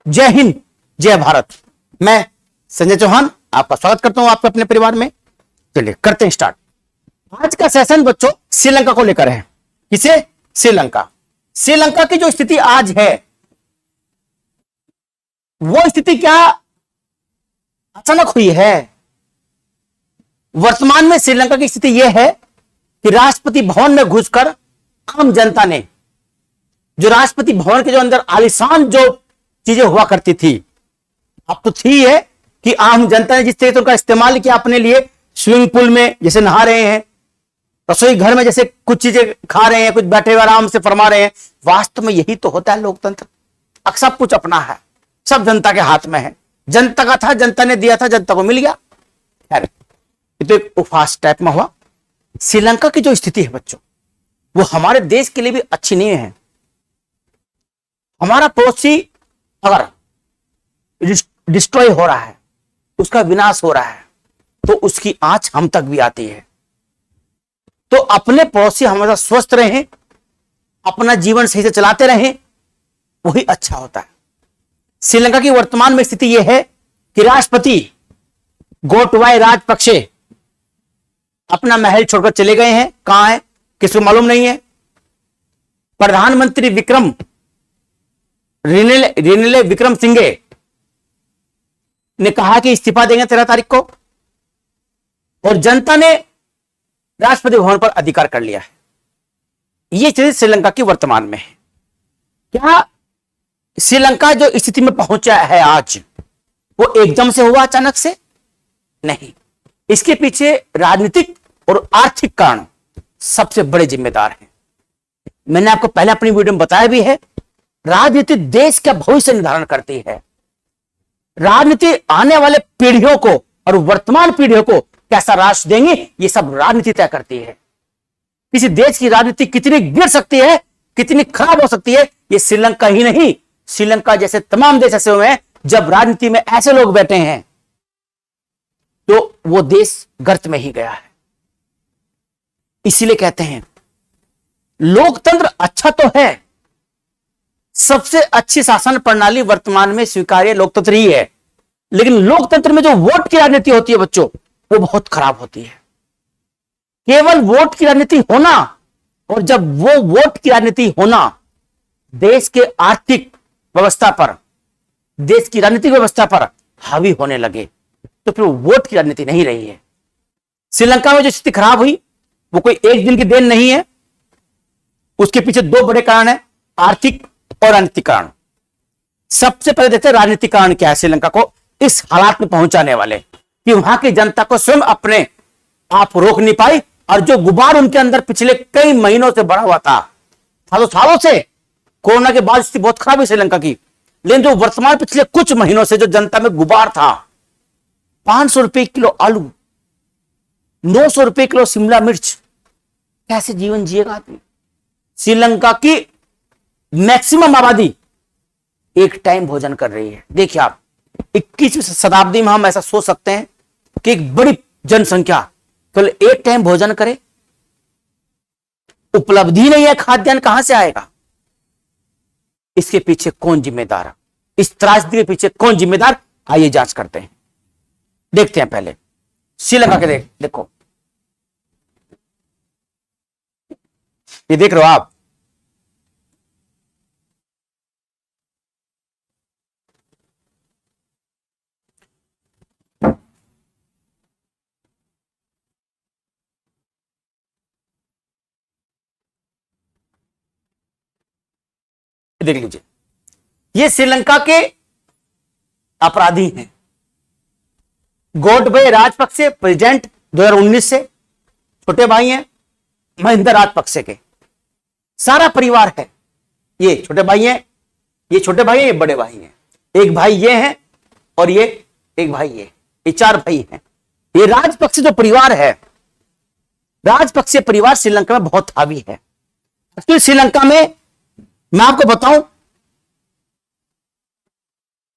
जय हिंद, जय भारत। मैं संजय चौहान आपका स्वागत करता हूं आपके अपने परिवार में। चलिए करते हैं स्टार्ट। आज का सेशन बच्चों श्रीलंका को लेकर है। किसे? श्रीलंका। श्रीलंका की जो स्थिति आज है वो स्थिति क्या अचानक हुई है? वर्तमान में श्रीलंका की स्थिति यह है कि राष्ट्रपति भवन में घुसकर आम जनता ने, जो राष्ट्रपति भवन के जो अंदर आलीशान जो चीजें हुआ करती थी, अब तो थी है कि आम जनता ने जिस तरह से उनका इस्तेमाल किया अपने लिए, स्विमिंग पूल में जैसे नहा रहे हैं, रसोई घर में जैसे कुछ चीजें खा रहे हैं, कुछ बैठे हुए आराम से फरमा रहे हैं। वास्तव में यही तो होता है लोकतंत्र। सब कुछ अपना है, सब जनता के हाथ में है। जनता का था, जनता ने दिया था, जनता को मिल गया। खैर ये तो एक उपहास टाइप में हुआ। श्रीलंका की जो स्थिति है बच्चों वो हमारे देश के लिए भी अच्छी नहीं है। हमारा पड़ोसी अगर डिस्ट्रॉय हो रहा है, उसका विनाश हो रहा है, तो उसकी आंच हम तक भी आती है। तो अपने पड़ोसी हमेशा स्वस्थ रहें, अपना जीवन सही से चलाते रहें, वही अच्छा होता है। श्रीलंका की वर्तमान में स्थिति यह है कि राष्ट्रपति गोटबाया राजपक्षे अपना महल छोड़कर चले गए हैं। कहां है किसको मालूम नहीं है। प्रधानमंत्री रिनिल विक्रमसिंघे ने कहा कि इस्तीफा देंगे 13 तारीख को, और जनता ने राष्ट्रपति भवन पर अधिकार कर लिया है। यह चीज श्रीलंका की वर्तमान में है। क्या श्रीलंका जो स्थिति में पहुंचा है आज वो एकदम से हुआ, अचानक से नहीं। इसके पीछे राजनीतिक और आर्थिक कारण सबसे बड़े जिम्मेदार हैं। मैंने आपको पहले अपनी वीडियो में बताया भी है, राजनीति देश का भविष्य निर्धारण करती है। राजनीति आने वाले पीढ़ियों को और वर्तमान पीढ़ियों को कैसा राष्ट्र देंगे, ये सब राजनीति तय करती है। किसी देश की राजनीति कितनी गिर सकती है, कितनी खराब हो सकती है, ये श्रीलंका ही नहीं, श्रीलंका जैसे तमाम देश ऐसे हुए हैं जब राजनीति में ऐसे लोग बैठे हैं तो वो देश गर्त में ही गया है। इसीलिए कहते हैं लोकतंत्र अच्छा तो है, सबसे अच्छी शासन प्रणाली वर्तमान में स्वीकार्य लोकतंत्र ही है, लेकिन लोकतंत्र में जो वोट की राजनीति होती है बच्चों वो बहुत खराब होती है। केवल वोट की राजनीति होना, और जब वो वोट की राजनीति होना देश के आर्थिक व्यवस्था पर, देश की राजनीतिक व्यवस्था पर हावी होने लगे, तो फिर वोट की राजनीति नहीं रही है। श्रीलंका में जो स्थिति खराब हुई वो कोई एक दिन की देन नहीं है। उसके पीछे दो बड़े कारण है, आर्थिक और राजनीतिक कारण। सबसे पहले देखते हैं राजनीतिक कारण क्या है श्रीलंका को इस हालात में पहुंचाने वाले, कि वहां की जनता को स्वयं अपने आप रोक नहीं पाई, और जो गुबार उनके अंदर पिछले कई महीनों से बढ़ा हुआ था, सालों से, कोरोना के बाद स्थिति बहुत खराब है श्रीलंका की, लेकिन जो वर्तमान पिछले कुछ महीनों से जो जनता में गुबार था, 500 रुपए किलो आलू, 900 रुपए किलो शिमला मिर्च, कैसे जीवन जिएगा आदमी? श्रीलंका की मैक्सिमम आबादी एक टाइम भोजन कर रही है। देखिए आप 21वीं शताब्दी में हम ऐसा सोच सकते हैं कि एक बड़ी जनसंख्या केवल एक टाइम भोजन करे? उपलब्धि नहीं है, खाद्यान्न कहां से आएगा? इसके पीछे कौन जिम्मेदार है? इस त्रासदी के पीछे कौन जिम्मेदार? आइए जांच करते हैं, देखते हैं। पहले श्रीलंका के देखो, ये देख रहे हो आप, देख लीजिए, ये श्रीलंका के अपराधी हैं। गोटबाया राजपक्षे प्रेसिडेंट 2019 से, छोटे भाई हैं महिंदा राजपक्षे के, सारा परिवार है। ये छोटे भाई हैं, ये छोटे भाई हैं, ये बड़े भाई हैं, एक भाई ये हैं और ये एक भाई ये 4 भाई हैं। ये राजपक्षे जो परिवार है, राजपक्षे परिवार श्रीलंका में बहुत हावी है। एक्चुअली श्रीलंका में मैं आपको बताऊं,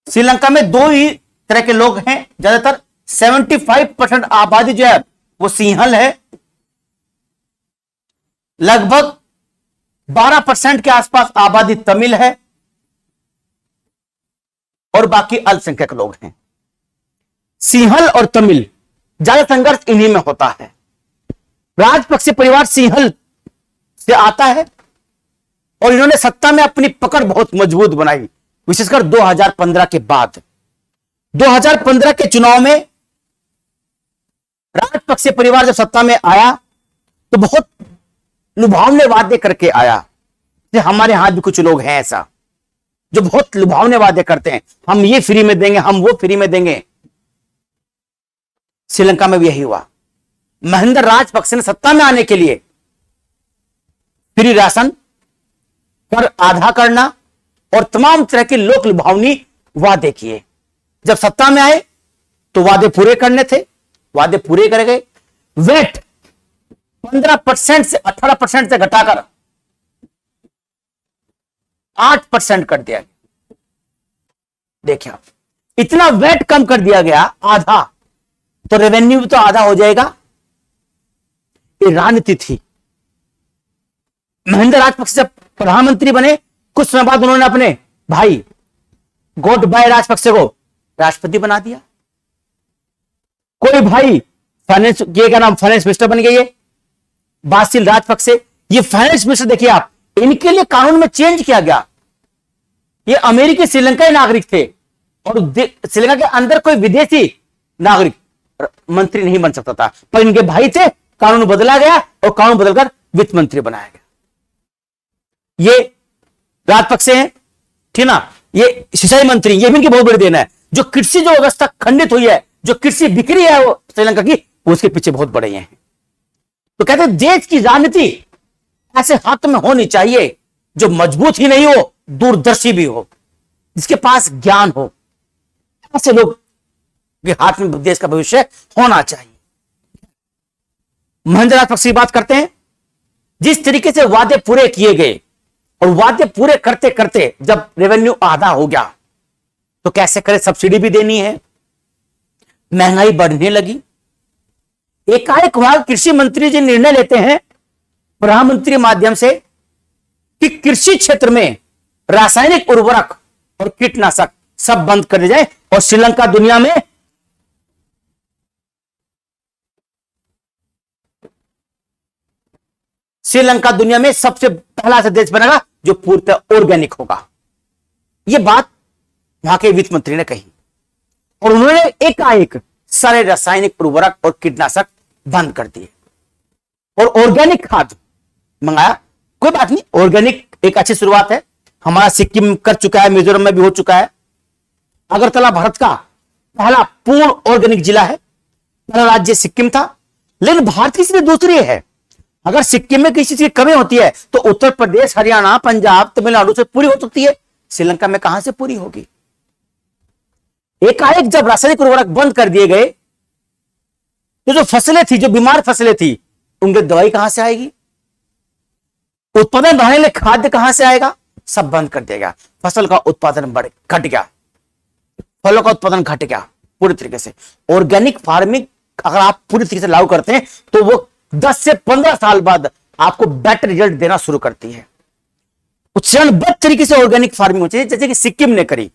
श्रीलंका में दो ही तरह के लोग हैं ज्यादातर। 75% आबादी जो है वो सिंहल है, लगभग 12% के आसपास आबादी तमिल है, और बाकी अल्पसंख्यक लोग हैं। सिंहल और तमिल, ज्यादा संघर्ष इन्हीं में होता है। राजपक्षे परिवार सिंहल से आता है और इन्होंने सत्ता में अपनी पकड़ बहुत मजबूत बनाई, विशेषकर 2015 के बाद। 2015 के चुनाव में राजपक्षे परिवार जब सत्ता में आया तो बहुत लुभावने वादे करके आया। हमारे यहां भी कुछ लोग हैं ऐसा जो बहुत लुभावने वादे करते हैं, हम ये फ्री में देंगे, हम वो फ्री में देंगे। श्रीलंका में भी यही हुआ। महिंदा राजपक्षे ने सत्ता में आने के लिए फ्री राशन, कर आधा करना और तमाम तरह के लोक लुभावनी वादे किए। जब सत्ता में आए तो वादे पूरे करने थे, वादे पूरे कर गए। वेट 15% से 18% से घटाकर 8% कर दिया गया। देखिए आप, इतना वेट कम कर दिया गया, आधा, तो रेवेन्यू भी तो आधा हो जाएगा। ये राजनीति थी। महिंदा राजपक्षे जब प्रधानमंत्री बने, कुछ समय बाद उन्होंने अपने भाई गोटबाय राजपक्षे को राष्ट्रपति बना दिया। कोई भाई फाइनेंस, ये क्या नाम, फाइनेंस मिनिस्टर बन गए ये बासिल राजपक्षे। ये फाइनेंस मिनिस्टर देखिए आप, इनके लिए कानून में चेंज किया गया। ये अमेरिकी श्रीलंकाई नागरिक थे और श्रीलंका के अंदर कोई विदेशी नागरिक मंत्री नहीं बन सकता था, पर इनके भाई थे, कानून बदला गया और कानून बदलकर वित्त मंत्री बनाया गया। ये राजपक्षे हैं, ठीक ना। ये सिंचाई मंत्री, ये भी इनकी बहुत बड़ी देन है। जो कृषि जो व्यवस्था खंडित हुई है, जो कृषि बिक्री है वो श्रीलंका की, उसके पीछे बहुत बड़े हैं। तो कहते हैं देश की राजनीति ऐसे हाथ में होनी चाहिए जो मजबूत ही नहीं हो, दूरदर्शी भी हो, जिसके पास ज्ञान हो। ऐसे लोग के हाथ में देश का भविष्य होना चाहिए। महिंदा राजपक्षे की बात करते हैं। जिस तरीके से वादे पूरे किए गए और वादे पूरे करते करते जब रेवेन्यू आधा हो गया तो कैसे करे, सब्सिडी भी देनी है, महंगाई बढ़ने लगी। एकाएक वहां कृषि मंत्री जी निर्णय लेते हैं प्रधानमंत्री माध्यम से कि कृषि क्षेत्र में रासायनिक उर्वरक और कीटनाशक सब बंद कर दिए जाए और श्रीलंका दुनिया में सबसे पहला से देश बनेगा जो पूर्णतः ऑर्गेनिक होगा। यह बात वहां के वित्त मंत्री ने कही और उन्होंने एकाएक सारे रासायनिक उर्वरक और कीटनाशक बंद कर दिए और ऑर्गेनिक खाद मंगाया। कोई बात नहीं, ऑर्गेनिक एक अच्छी शुरुआत है। हमारा सिक्किम कर चुका है, मिजोरम में भी हो चुका है। अगरतला भारत का पहला पूर्ण ऑर्गेनिक जिला है। पहला राज्य सिक्किम था, लेकिन भारत की स्थिति दूसरी है। अगर सिक्किम में किसी चीज की कमी होती है तो उत्तर प्रदेश, हरियाणा, पंजाब, तमिलनाडु से पूरी हो सकती है। श्रीलंका में कहां से पूरी होगी। एकाएक जब रासायनिक उर्वरक बंद कर दिए गए तो जो फसलें थी, जो बीमार फसलें थी, उनकी दवाई कहां से आएगी, उत्पादन बढ़ाने के लिए खाद्य कहां से आएगा, सब बंद कर दिया गया। फसल का उत्पादन घट गया, फलों का उत्पादन घट गया पूरी तरीके से। ऑर्गेनिक फार्मिंग अगर आप पूरी तरीके से लागू करते हैं तो वो 10 से 15 साल बाद आपको बेटर रिजल्ट देना शुरू करती है। चरणबद्ध तरीके से ऑर्गेनिक फार्मिंग होती है, जैसे कि सिक्किम ने करी।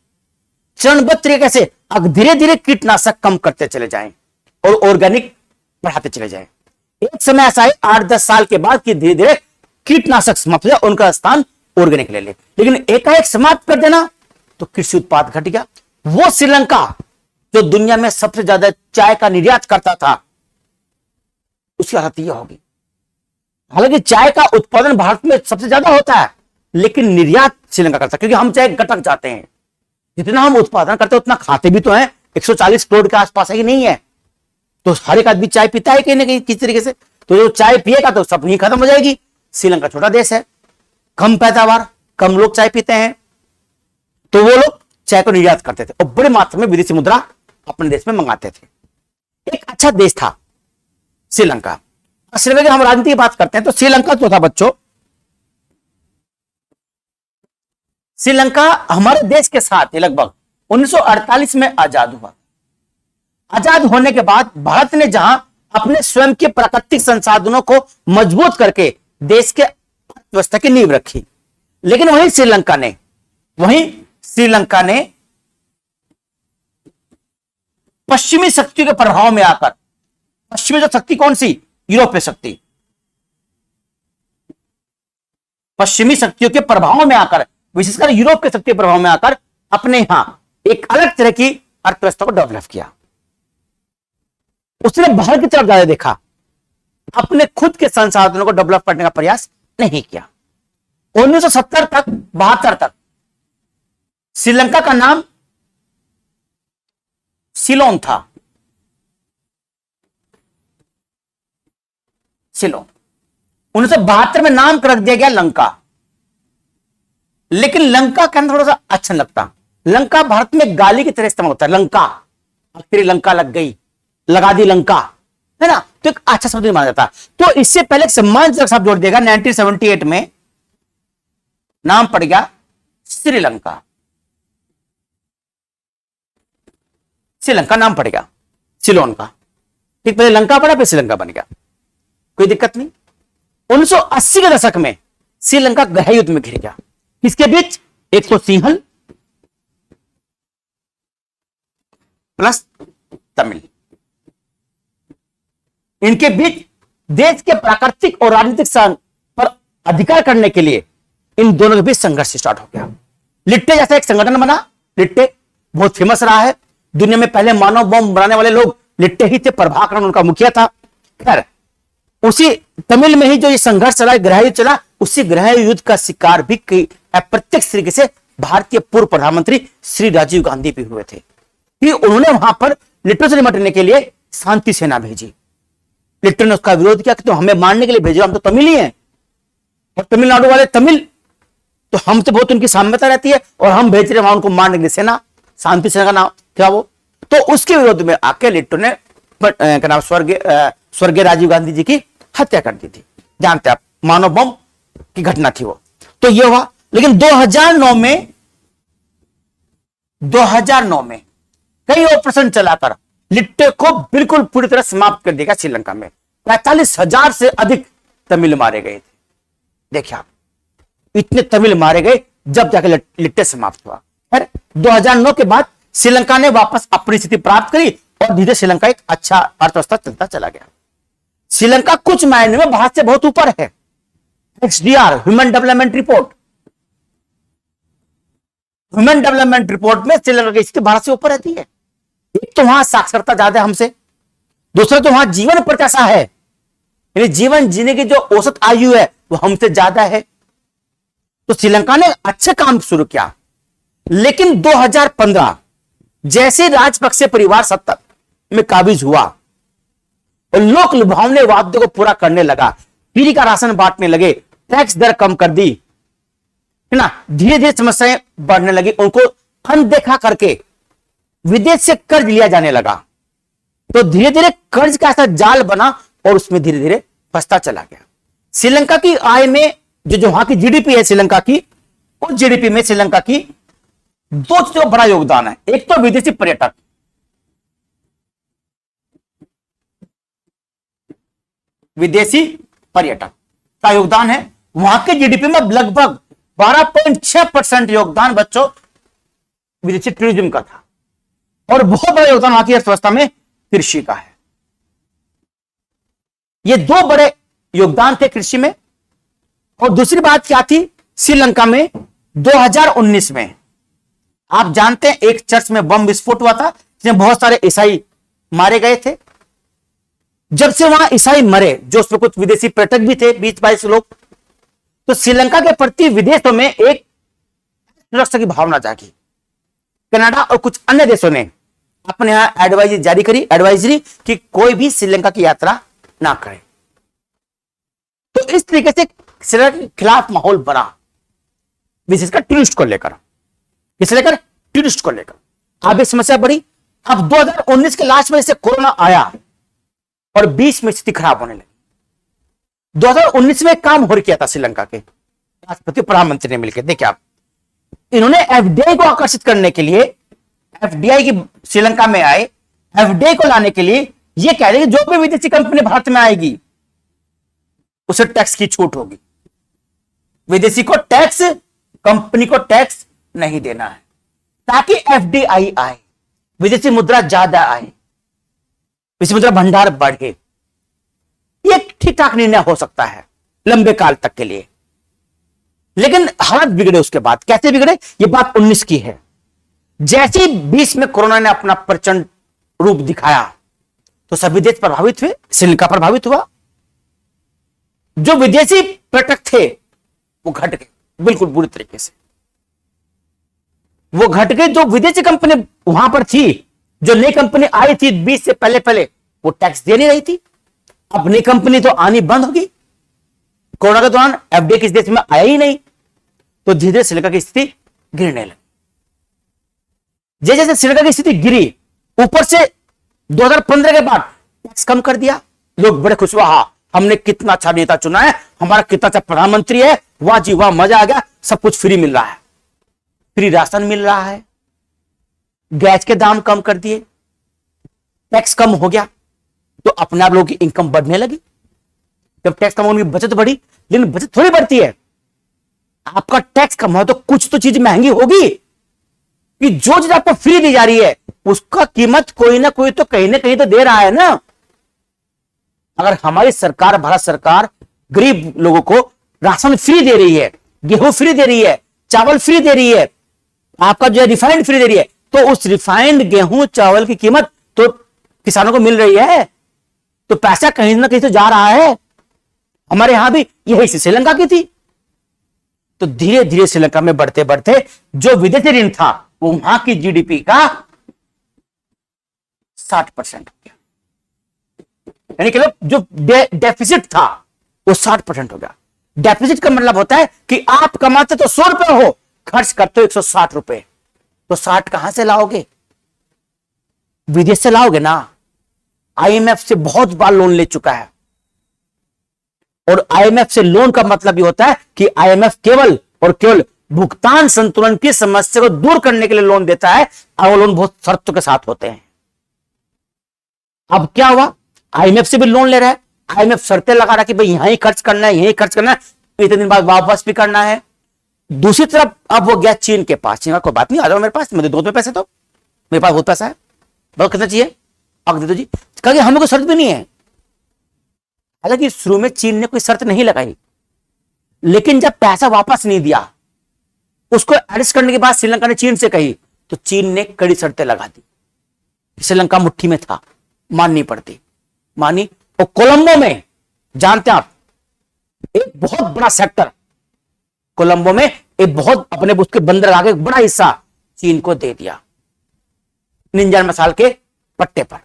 चरणबद्ध तरीके से अब धीरे धीरे कीटनाशक कम करते चले जाएं और ऑर्गेनिक बढ़ाते चले जाएं। एक समय ऐसा है 8-10 साल के बाद कि धीरे धीरे कीटनाशक समाप्त हो जाए, उनका स्थान ऑर्गेनिक ले ले। लेकिन एकाएक समाप्त कर देना तो कृषि उत्पाद घट गया। वो श्रीलंका जो दुनिया में सबसे ज्यादा चाय का निर्यात करता था, उसकी हालत यह होगी। हालांकि चाय का उत्पादन भारत में सबसे ज्यादा होता है, लेकिन निर्यात श्रीलंका करता है, क्योंकि हम चाय गटक जाते हैं। जितना हम उत्पादन करते हैं उतना खाते भी तो हैं। 140 करोड़ के आसपास है कि नहीं है, तो हर एक आदमी चाय पीता है कहीं ना कहीं किस तरीके से। तो जो चाय पिएगा तो सब नहीं खत्म हो जाएगी। श्रीलंका छोटा देश है, कम पैदावार, कम लोग चाय पीते हैं, तो वो लोग चाय को निर्यात करते थे और बड़े मात्रा में विदेशी मुद्रा अपने देश में मंगाते थे। एक अच्छा देश था श्रीलंका। श्रीलंका की हम राजनीति की बात करते हैं तो श्रीलंका जो था बच्चों, श्रीलंका हमारे देश के साथ लगभग 1948 में आजाद हुआ। आजाद होने के बाद भारत ने जहां अपने स्वयं के प्राकृतिक संसाधनों को मजबूत करके देश के अर्थव्यवस्था की नींव रखी, लेकिन वहीं श्रीलंका ने पश्चिमी शक्तियों के प्रभाव में आकर, पश्चिमी जो शक्ति कौन सी, यूरोपीय शक्ति, पश्चिमी शक्तियों के प्रभाव में आकर, विशेषकर यूरोप के शक्ति के प्रभाव में आकर अपने यहां एक अलग तरह की अर्थव्यवस्था को डेवलप किया। उसने बाहर की तरफ ज्यादा देखा, अपने खुद के संसाधनों को डेवलप करने का प्रयास नहीं किया। 1970 तक 72 तक श्रीलंका का नाम सिलोन था, सिलोन। 1972 में नाम रख दिया गया लंका। लेकिन लंका कहना थोड़ा सा अच्छा लगता, लंका भारत में गाली की तरह इस्तेमाल होता है, लंका, तेरी लंका लग गई, लगा दी लंका, है ना, तो एक अच्छा शब्द नहीं माना जाता। तो इससे पहले एक सम्मानजनक शब्द जोड़ देगा। 1978 में नाम पड़ गया श्रीलंका, श्रीलंका नाम पड़ गया सिलोन का, ठीक, पहले लंका पड़ा फिर श्रीलंका बन गया, कोई दिक्कत नहीं। 1980 के दशक में श्रीलंका गृह युद्ध में घिर गया, किसके बीच, एक तो सिंहल प्लस तमिल, इनके बीच देश के प्राकृतिक और राजनीतिक स्थान पर अधिकार करने के लिए इन दोनों के बीच संघर्ष स्टार्ट हो गया। लिट्टे जैसा एक संगठन बना, लिट्टे बहुत फेमस रहा है दुनिया में, पहले मानव बम बनाने वाले लोग लिट्टे ही थे, प्रभाकरण उनका मुखिया था। खैर, उसी तमिल में ही जो ये संघर्ष चला, गृह युद्ध चला, उसी गृह युद्ध का शिकार भी अप्रत्यक्ष तरीके से भारतीय पूर्व प्रधानमंत्री श्री राजीव गांधी भी हुए थे कि उन्होंने वहां पर लिट्टो से निपटने के लिए शांति सेना भेजी। लिट्टो ने उसका विरोध किया कि तो हमें मारने के लिए भेजो, हम तो तमिल ही हैं, और तमिलनाडु वाले तमिल, तो हमसे बहुत उनकी साम्यता रहती है, और हम भेज रहे वहां उनको मारने के लिए सेना, शांति सेना का नाम क्या वो। तो उसके विरोध में आके लिट्टो ने स्वर्गीय राजीव गांधी जी की हत्या कर दी थी, जानते आप, मानव बम की घटना थी वो। तो ये हुआ। लेकिन 2009 में कई ऑपरेशन चलाकर लिट्टे को बिल्कुल पूरी तरह समाप्त कर देगा। श्रीलंका में 45,000 से अधिक तमिल मारे गए थे। देखिए आप, इतने तमिल मारे गए जब जाके लिट्टे समाप्त हुआ। फिर 2009 के बाद श्रीलंका ने वापस अपनी स्थिति प्राप्त करी और धीरे श्रीलंका एक अच्छा अर्थव्यवस्था चलता चला गया। श्रीलंका कुछ मायने में भारत से बहुत ऊपर है। HDR, human development report, human development report में श्रीलंका की स्थिति भारत से ऊपर रहती है। एक तो वहां साक्षरता ज्यादा है हमसे, दूसरा तो वहां जीवन प्रत्याशा है, यानी जीवन जीने की जो औसत आयु है वो हमसे ज्यादा है। तो श्रीलंका ने अच्छे काम शुरू किया। लेकिन 2015 जैसे राजपक्षे परिवार सत्ता में काबिज हुआ और लोक लुभावने वादों को पूरा करने लगा, फ्री का राशन बांटने लगे, टैक्स दर कम कर दी, है ना, धीरे धीरे समस्याएं बढ़ने लगी, उनको अनदेखा करके विदेश से कर्ज लिया जाने लगा। तो धीरे धीरे कर्ज का ऐसा जाल बना और उसमें धीरे धीरे फंसता चला गया। श्रीलंका की आय में जो वहां की जीडीपी है श्रीलंका की, उस जीडीपी में श्रीलंका की दो चीजों का बड़ा योगदान है। एक तो विदेशी पर्यटक, विदेशी पर्यटक का योगदान है। वहां के जीडीपी में लगभग 12.6% योगदान बच्चों विदेशी टूरिज्म का था, और बहुत बड़ा योगदान वहां की अर्थव्यवस्था में कृषि का है। ये दो बड़े योगदान थे कृषि में। और दूसरी बात क्या थी, श्रीलंका में 2019 में आप जानते हैं एक चर्च में बम विस्फोट हुआ था जिसमें बहुत सारे ईसाई मारे गए थे। जब से वहां ईसाई मरे, जो उसमें कुछ विदेशी पर्यटक भी थे, 20-22 लोग, तो श्रीलंका के प्रति विदेशों में एक सुरक्षा की भावना जागी। कनाडा और कुछ अन्य देशों ने अपने यहां एडवाइजरी कि कोई भी श्रीलंका की यात्रा ना करे। तो इस तरीके से श्रीलंका के खिलाफ माहौल बना, विशेषकर टूरिस्ट को लेकर, टूरिस्ट को लेकर आगे समस्या बढ़ी। अब 2019 के लास्ट में से कोरोना आया और 20 में स्थिति खराब होने लगी। 2019 में काम हो किया था श्रीलंका के राष्ट्रपति प्रधानमंत्री ने मिलकर। देखिए आप, इन्होंने एफडीआई को आकर्षित करने के लिए, एफडीआई की श्रीलंका में आए, एफडीआई को लाने के लिए यह कह रहे कि जो भी विदेशी कंपनी भारत में आएगी उसे टैक्स की छूट होगी। विदेशी को टैक्स, कंपनी को टैक्स नहीं देना है, ताकि एफडीआई आए, विदेशी मुद्रा ज्यादा आए। विदेशी मुद्रा भंडार बढ़ गए, ये ठीक ठाक निर्णय हो सकता है लंबे काल तक के लिए। लेकिन हालात बिगड़े उसके बाद। कैसे बिगड़े? ये बात 19 की है। जैसे ही 20 में कोरोना ने अपना प्रचंड रूप दिखाया तो सभी देश प्रभावित हुए, श्रीलंका प्रभावित हुआ। जो विदेशी पर्यटक थे वो घट गए बिल्कुल बुरी तरीके से। वो घट गए। जो विदेशी कंपनी वहां पर थी, जो नई कंपनी आई थी 20 से पहले पहले, वो टैक्स दे नहीं रही थी। अब नई कंपनी तो आनी बंद होगी। कोरोना के दौरान एफडीआई किस देश में आया ही नहीं, तो धीरे धीरे श्रीलंका की स्थिति गिरने लगी। जैसे जैसे श्रीलंका की स्थिति गिरी, ऊपर से 2015 के बाद टैक्स कम कर दिया। लोग बड़े खुश हुआ, हाँ हमने कितना अच्छा नेता चुना है, हमारा कितना अच्छा प्रधानमंत्री है, वाह जी वाह, मजा आ गया, सब कुछ फ्री मिल रहा है, फ्री राशन मिल रहा है, गैस के दाम कम कर दिए, टैक्स कम हो गया, तो अपने आप लोगों की इनकम बढ़ने लगी। जब टैक्स कम होने की बचत बढ़ी, लेकिन बचत थोड़ी बढ़ती है। आपका टैक्स कम हो तो कुछ तो चीज महंगी होगी, कि जो चीज आपको फ्री दी जा रही है उसका कीमत कोई ना कोई तो कहीं ना कहीं तो दे रहा है ना। अगर हमारी सरकार, भारत सरकार गरीब लोगों को राशन फ्री दे रही है, गेहूं फ्री दे रही है, चावल फ्री दे रही है, आपका जो है रिफाइंड फ्री दे रही है, तो उस रिफाइंड गेहूं चावल की कीमत तो किसानों को मिल रही है, तो पैसा कहीं ना कहीं तो जा रहा है। हमारे यहां भी यही श्रीलंका की थी। तो धीरे धीरे श्रीलंका में बढ़ते बढ़ते जो विदेशी ऋण था वो वहां की जीडीपी का 60% हो गया। यानी कि जो डेफिसिट था वो 60% हो गया। डेफिसिट का मतलब होता है कि आप कमाते तो 100 रुपए हो, खर्च करते हो 160 रुपए, तो 60 कहां से लाओगे? विदेश से लाओगे ना। आईएमएफ से बहुत बार लोन ले चुका है, और आईएमएफ से लोन का मतलब ये होता है कि आईएमएफ केवल और केवल भुगतान संतुलन की समस्या को दूर करने के लिए लोन देता है, और वो लोन बहुत शर्तों के साथ होते हैं। अब क्या हुआ? आईएमएफ से भी लोन ले रहा है, आईएमएफ शर्तें लगा रहा है कि भाई यहां ही खर्च करना है, यहीं खर्च करना है, इतने दिन बाद वापस भी करना है। दूसरी तरफ अब वो गया चीन के पास। चीन का कोई बात नहीं, आ जाओ मेरे पास, मेरे 2 पैसे, तो मेरे पास बहुत पैसा है, बहुत कितना चाहिए अब दे दो जी। कहा हमें कोई शर्त भी नहीं है। हालांकि शुरू में चीन ने कोई शर्त नहीं लगाई, लेकिन जब पैसा वापस नहीं दिया, उसको एडजस्ट करने के बाद श्रीलंका ने चीन से कही, तो चीन ने कड़ी शर्तें लगा दी। श्रीलंका मुट्ठी में था, माननी पड़ती, मानी। और कोलंबो में जानते हैं आप, एक बहुत बड़ा सेक्टर कोलंबो में, एक बहुत अपने उसके बंदरगाह का एक बड़ा हिस्सा चीन को दे दिया 99 साल के पट्टे पर।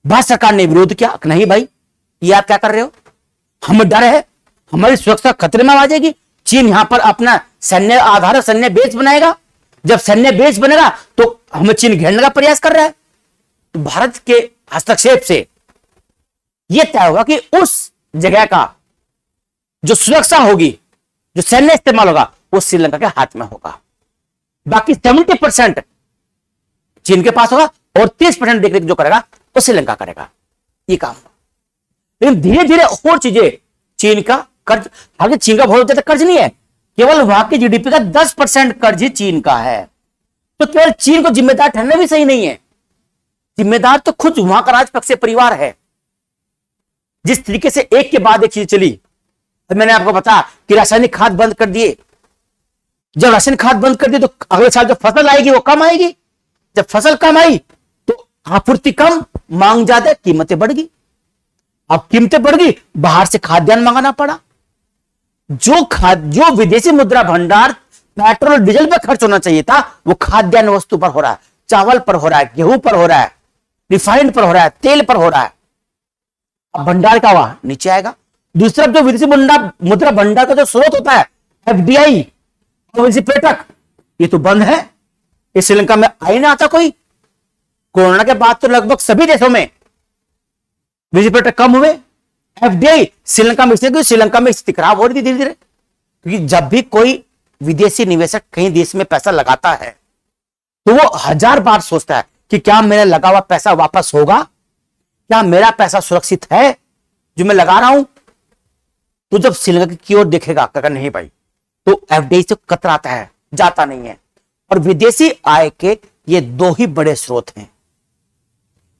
भारत सरकार ने विरोध किया, नहीं भाई ये आप क्या कर रहे हो, हमें डर है, हमारी सुरक्षा खतरे में आ जाएगी। चीन यहां पर अपना सैन्य आधार, सैन्य बेस बनाएगा, जब सैन्य बेस बनेगा तो हमें चीन घेरने का प्रयास कर रहा है। तो भारत के हस्तक्षेप से यह तय होगा कि उस जगह का जो सुरक्षा होगी, जो सैन्य इस्तेमाल होगा, वो श्रीलंका के हाथ में होगा। बाकी 70% चीन के पास होगा, और 30% देखरेख जो करेगा वो श्रीलंका करेगा। ये काम। लेकिन धीरे धीरे और चीजें, चीन का कर्ज, हालांकि चीन का बहुत ज्यादा कर्ज नहीं है, केवल वहां की जीडीपी का 10% कर्ज ही चीन का है। तो केवल चीन को जिम्मेदार ठहरना भी सही नहीं है, जिम्मेदार तो खुद वहां का राजपक्षे परिवार है। जिस तरीके से एक के बाद एक चीज चली, तो मैंने आपको बताया कि रासायनिक खाद बंद कर दिए। जब रासायनिक खाद बंद कर दिए तो अगले साल जो फसल आएगी वो कम आएगी। जब फसल कम आई तो आपूर्ति कम, मांग ज्यादा, कीमतें बढ़ गई। अब कीमतें बढ़ गई, बाहर से खाद्यान्न मंगाना पड़ा। जो विदेशी मुद्रा भंडार पेट्रोल डीजल पर खर्च होना चाहिए था, वो खाद्यान्न वस्तु पर हो रहा है, चावल पर हो रहा है, गेहूं पर हो रहा है, रिफाइंड पर हो रहा है, तेल पर हो रहा है। अब भंडार का वहां नीचे आएगा। दूसरा, जो विदेशी मुद्रा भंडार का जो स्रोत होता है, एफडीआई, विदेशी पर्यटक, ये तो बंद है। ये श्रीलंका में आई ना आता कोई। कोरोना के बाद तो लगभग सभी देशों में विदेशी पर्यटक कम हुए। एफडीआई श्रीलंका में, इसलिए श्रीलंका में स्थिति खराब हो रही थी धीरे धीरे, क्योंकि जब भी कोई विदेशी निवेशक कहीं देश में पैसा लगाता है तो वो 1000 बार सोचता है कि क्या मेरा लगा हुआ पैसा वापस होगा, क्या मेरा पैसा सुरक्षित है जो मैं लगा रहा हूं। तो जब श्रीलंका की ओर देखेगा, कहा नहीं भाई, तो एफडीआई से कतराता है, जाता नहीं है। और विदेशी आय के ये 2 ही बड़े स्रोत हैं,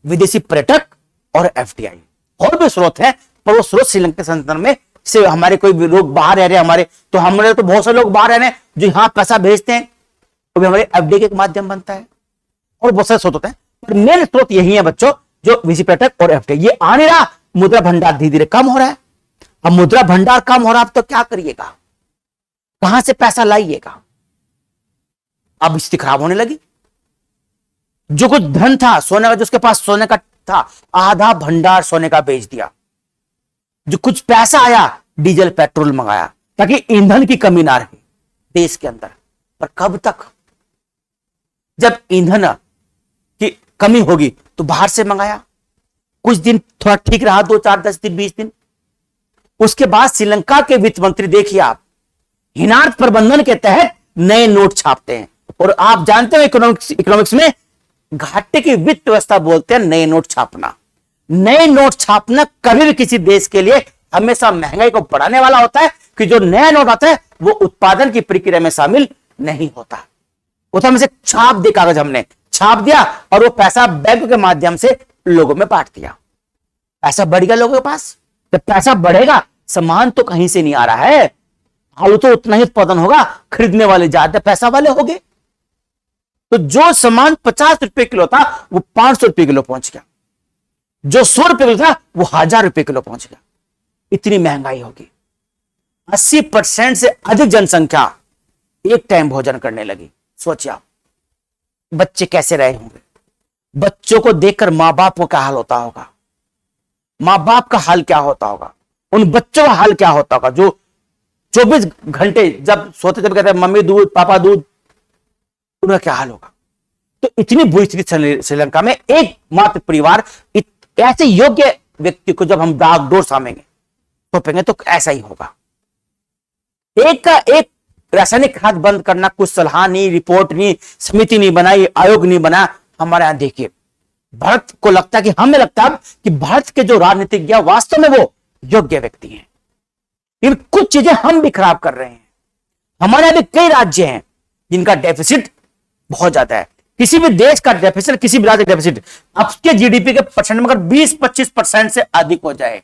विदेशी पर्यटक और एफडीआई। और भी स्रोत हैं, पर वो स्रोत श्रीलंका के संदर्भ में से हमारे कोई भी लोग बाहर रह रहे हैं हमारे, तो हमारे तो बहुत सारे लोग बाहर रह रहे हैं जो यहाँ पैसा भेजते हैं, तो भी हमारे एफडीआई के माध्यम बनता है। और बहुत सारे स्रोत होते हैं, पर मेन स्रोत यही है बच्चों, जो विजिपेटक और एफडीआई। ये आ नहीं रहा, मुद्रा भंडार धीरे धीरे कम हो रहा है। अब मुद्रा भंडार कम हो रहा है, अब तो क्या करिएगा, कहां से पैसा लाइएगा? अब स्थिति खराब होने लगी। जो कुछ धन था सोने का, जो उसके पास सोने का था, आधा भंडार सोने का बेच दिया। जो कुछ पैसा आया, डीजल पेट्रोल मंगाया, ताकि ईंधन की कमी ना रहे देश के अंदर। पर कब तक? जब ईंधन की कमी होगी तो बाहर से मंगाया, कुछ दिन थोड़ा ठीक रहा, 2 4 10 दिन 20 दिन, उसके बाद श्रीलंका के वित्त मंत्री देखिए आप, हिनार्थ प्रबंधन के तहत नए नोट छापते हैं। और आप जानते हो इकोनॉमिक्स में घाटे की वित्त व्यवस्था बोलते हैं नए नोट छापना। नए नोट छापना कभी भी किसी देश के लिए हमेशा महंगाई को बढ़ाने वाला होता है, कि जो नया नोट आता है वो उत्पादन की प्रक्रिया में शामिल नहीं होता। उतना में से छाप दे, कागज हमने छाप दिया और वो पैसा बैंक के माध्यम से लोगों में बांट दिया। पैसा बढ़ गया लोगों के पास। जब पैसा बढ़ेगा, सामान तो कहीं से नहीं आ रहा है, आलू तो उतना ही उत्पादन होगा, खरीदने वाले ज्यादा पैसा वाले होंगे। तो जो सामान 50 रुपए किलो था वो 500 रुपए किलो पहुंच गया, जो 100 रुपए किलो था वो 1000 रुपए किलो पहुंच गया। इतनी महंगाई होगी। 80% से अधिक जनसंख्या एक टाइम भोजन करने लगी। सोचिए आप, बच्चे कैसे रहे होंगे? बच्चों को देखकर मां बाप को क्या हाल होता होगा? मां बाप का हाल क्या होता होगा? उन बच्चों का हाल क्या होता होगा जो 24 घंटे जब सोते जब कहते हैं मम्मी दूध, पापा दूध, उनका क्या हाल होगा? तो इतनी बुरी स्थिति श्रीलंका में एकमात्र परिवार, ऐसे योग्य व्यक्ति को जब हम दाग डोर सामेंगे तो ऐसा ही होगा। एक का एक रासायनिक खाद बंद करना, कुछ सलाह नहीं, रिपोर्ट नहीं, समिति नहीं बनाई, आयोग नहीं बना। हमारे यहां देखिए, भारत को लगता है कि हमें लगता है कि भारत के जो राजनीतिज्ञ वास्तव में वो योग्य व्यक्ति हैं, लेकिन कुछ चीजें हम भी खराब कर रहे हैं। हमारे यहां भी कई राज्य हैं जिनका डेफिसिट बहुत ज्यादा है। किसी भी देश का डेफिसिट, किसी भी राज्य का डेफिसिट आपके जीडीपी के परसेंट में अगर 20-25% से अधिक हो जाए,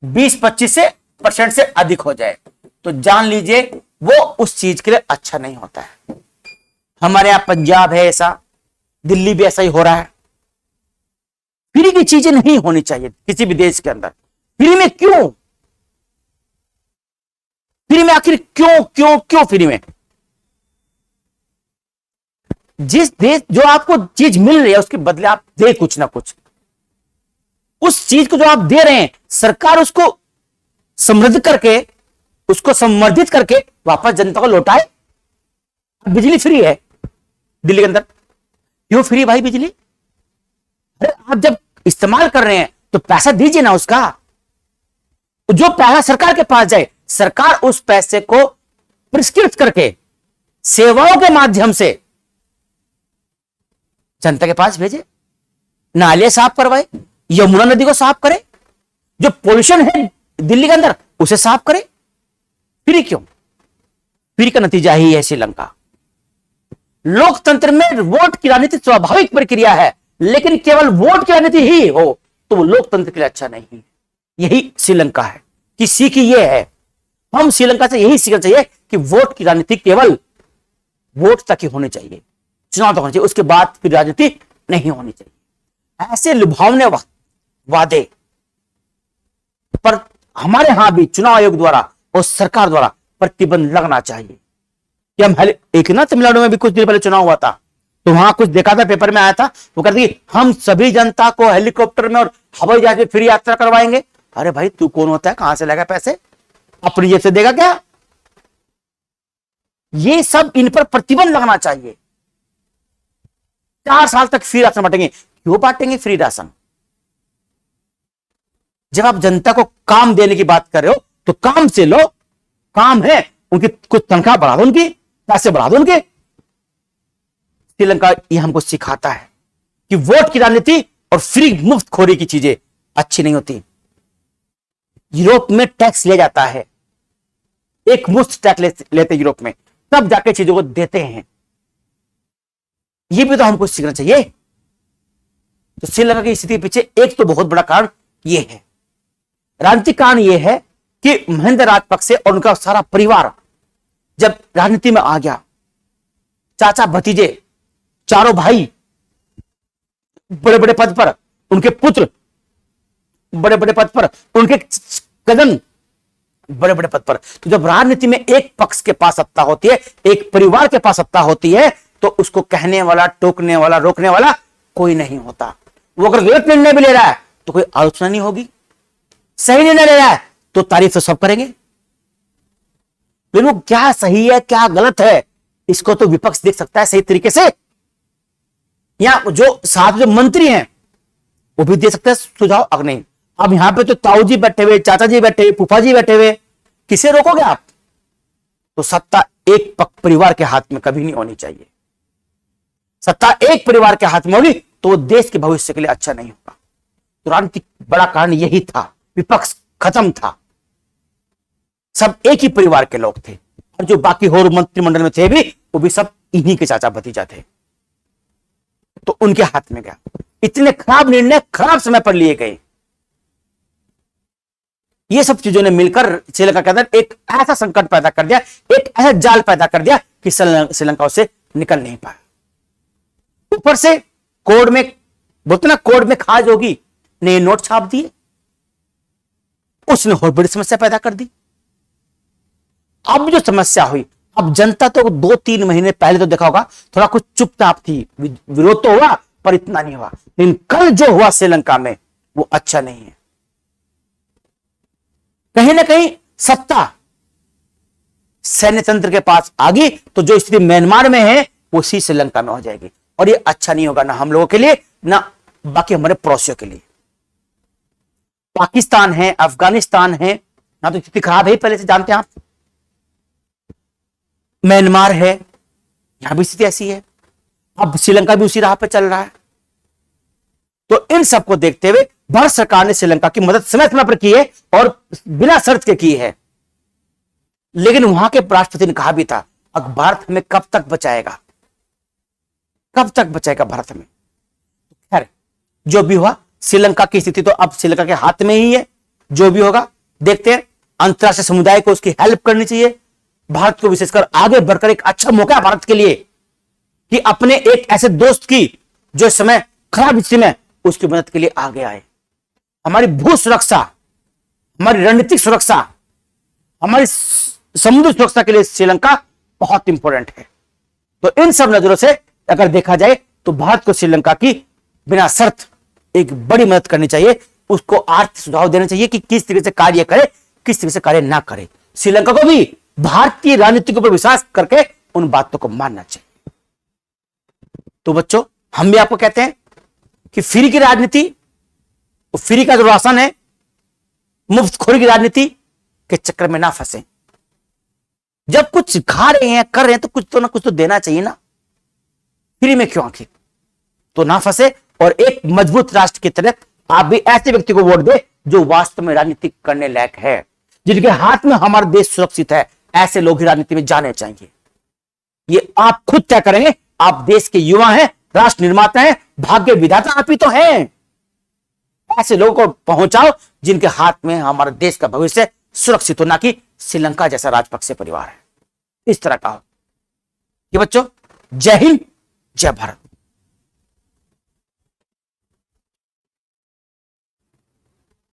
20-25% से अधिक हो जाए, तो जान लीजिए वो उस चीज के लिए अच्छा नहीं होता है। हमारे यहां पंजाब है ऐसा, दिल्ली भी ऐसा ही हो रहा है। फ्री की चीजें नहीं होनी चाहिए किसी भी देश के अंदर। फ्री में क्यों? फ्री में आखिर क्यों क्यों क्यों फ्री में? जिस देश जो आपको चीज मिल रही है उसके बदले आप दे कुछ ना कुछ। उस चीज को जो आप दे रहे हैं, सरकार उसको समृद्ध करके, उसको संवर्धित करके वापस जनता को लौटाए। बिजली फ्री है दिल्ली के अंदर, क्यों फ्री भाई बिजली? अरे आप जब इस्तेमाल कर रहे हैं तो पैसा दीजिए ना उसका। जो पैसा सरकार के पास जाए, सरकार उस पैसे को परिष्कृत करके सेवाओं के माध्यम से जनता के पास भेजे। नाले साफ करवाए, यमुना नदी को साफ करे, जो पोल्यूशन है दिल्ली के अंदर उसे साफ करे। फ्री क्यों? फ्री का नतीजा ही है श्रीलंका। लोकतंत्र में वोट की राजनीति स्वाभाविक प्रक्रिया है, लेकिन केवल वोट की राजनीति ही हो तो वो लोकतंत्र के लिए अच्छा नहीं है। यही श्रीलंका है कि सीखी ये है, हम श्रीलंका से यही सीखना चाहिए कि वोट की राजनीति केवल वोट तक ही होनी चाहिए, चुनाव तक होना चाहिए, उसके बाद फिर राजनीति नहीं होनी चाहिए। ऐसे लुभावने वादे पर हमारे यहां भी चुनाव आयोग द्वारा और सरकार द्वारा प्रतिबंध लगना चाहिए। कि हम एक ना तमिलनाडु में भी कुछ दिन पहले चुनाव हुआ था, तो वहां कुछ देखा था, पेपर में आया था, वो कहते कि हम सभी जनता को हेलीकॉप्टर में और हवाई जहाज में फ्री यात्रा करवाएंगे। अरे भाई तू कौन होता है, कहां से लेगा पैसे? अपनी जेब से देगा क्या? ये सब इन पर प्रतिबंध लगना चाहिए। 4 साल तक फ्री राशन बांटेंगे, क्यों बांटेंगे फ्री राशन? जब आप जनता को काम देने की बात कर रहे हो तो काम से लो, काम है, उनकी कुछ तनख्वाह बढ़ा दो, उनकी पैसे बढ़ा दो उनके। श्रीलंका ये हमको सिखाता है कि वोट की राजनीति और फ्री मुफ्त खोरी की चीजें अच्छी नहीं होती। यूरोप में टैक्स लिया जाता है, एक मुफ्त टैक्स लेते यूरोप में, तब जाके चीजों को देते हैं। ये भी तो हमको सीखना चाहिए। तो श्रीलंका की स्थिति के पीछे एक तो बहुत बड़ा कारण यह है, राजनीतिक कारण यह है कि महिंदा राजपक्षे और उनका सारा परिवार जब राजनीति में आ गया, चाचा भतीजे चारों भाई बड़े बड़े पद पर, उनके पुत्र बड़े बड़े पद पर, उनके कजन बड़े बड़े पद पर, तो जब राजनीति में एक पक्ष के पास सत्ता होती है, एक परिवार के पास सत्ता होती है, तो उसको कहने वाला, टोकने वाला, रोकने वाला कोई नहीं होता। वो अगर गलत निर्णय भी ले रहा है तो कोई आलोचना नहीं होगी, सही निर्णय ले रहा है तो तारीफ तो सब करेंगे। लेकिन वो क्या सही है क्या गलत है इसको तो विपक्ष देख सकता है सही तरीके से, या जो साथ जो मंत्री हैं वो भी दे सकते हैं सुझाव। अगर नहीं, अब यहां पे तो ताऊ जी बैठे हुए, चाचा जी बैठे हुए, फूफा जी बैठे हुए, किसे रोकोगे आप? तो सत्ता एक परिवार के हाथ में कभी नहीं होनी चाहिए। सत्ता एक परिवार के हाथ में होगी तो वो देश के भविष्य के लिए अच्छा नहीं होगा। तो राजनीतिक बड़ा कारण यही था, विपक्ष खत्म था, सब एक ही परिवार के लोग थे, और जो बाकी और मंत्रिमंडल में थे भी वो भी सब इन्हीं के चाचा भतीजा थे, तो उनके हाथ में गया। इतने खराब निर्णय खराब समय पर लिए गए। ये सब चीजों ने मिलकर श्रीलंका के अंदर एक ऐसा संकट पैदा कर दिया, एक ऐसा जाल पैदा कर दिया कि श्रीलंका उससे निकल नहीं पाया। ऊपर से कोड में बोलते ना, कोड में खाज होगी, नए नोट छाप दिए, उसने और बड़ी समस्या पैदा कर दी। अब जो समस्या हुई, अब जनता तो 2-3 महीने पहले तो देखा होगा थोड़ा कुछ चुपचाप थी, विरोध तो हुआ पर इतना नहीं हुआ, लेकिन कल जो हुआ श्रीलंका में वो अच्छा नहीं है। कहीं ना कहीं सत्ता सैन्य तंत्र के पास आ गई तो जो स्थिति म्यांमार में है वो इसी श्रीलंका में हो जाएगी, और ये अच्छा नहीं होगा ना हम लोगों के लिए ना बाकी हमारे पड़ोसियों के लिए। पाकिस्तान है, अफगानिस्तान है, ना तो स्थिति खराब है पहले से जानते हैं आप, म्यांमार है, यहां भी स्थिति ऐसी है, अब श्रीलंका भी उसी राह पर चल रहा है। तो इन सबको देखते हुए भारत सरकार ने श्रीलंका की मदद समय समय पर की है और बिना शर्त के की है। लेकिन वहां के राष्ट्रपति ने कहा भी था, अब भारत हमें कब तक बचाएगा, कब तक बचाएगा भारत हमें। खैर जो भी हुआ, श्रीलंका की स्थिति तो अब श्रीलंका के हाथ में ही है, जो भी होगा देखते हैं। अंतरराष्ट्रीय समुदाय को उसकी हेल्प करनी चाहिए, भारत को विशेषकर आगे बढ़कर एक अच्छा मौका है भारत के लिए कि अपने एक ऐसे दोस्त की जो इस समय खराब स्थिति में, उसकी मदद के लिए आगे आए। हमारी भू सुरक्षा, हमारी रणनीतिक सुरक्षा, हमारी समुद्र सुरक्षा के लिए श्रीलंका बहुत इंपॉर्टेंट है। तो इन सब नजरों से अगर देखा जाए तो भारत को श्रीलंका की बिना शर्त एक बड़ी मदद करनी चाहिए, उसको आर्थिक सुझाव देना चाहिए कि किस तरीके से कार्य करे, किस तरीके से कार्य ना करे। श्रीलंका को भी भारतीय राजनीति के ऊपर विश्वास करके उन बातों को मानना चाहिए। तो बच्चों, हम भी आपको कहते हैं कि फ्री की राजनीति, फ्री का जो राशन है, मुफ्तखोरी की राजनीति के चक्कर में ना फंसे। जब कुछ खा रहे हैं, कर रहे हैं, तो कुछ तो ना कुछ तो देना चाहिए ना, फ्री में क्यों आखिर। तो ना फंसे और एक मजबूत राष्ट्र की तरह आप भी ऐसे व्यक्ति को वोट दे जो वास्तव में राजनीति करने लायक है, जिनके हाथ में हमारा देश सुरक्षित है। ऐसे लोग ही राजनीति में जाने चाहिए। ये आप खुद तय करेंगे, आप देश के युवा हैं, राष्ट्र निर्माता हैं, भाग्य विधाता आप ही तो हैं। ऐसे लोगों को पहुंचाओ जिनके हाथ में हमारे देश का भविष्य सुरक्षित हो, ना कि श्रीलंका जैसा राजपक्षे परिवार है। इस तरह का हो। ये बच्चों, जय हिंद, जय भारत।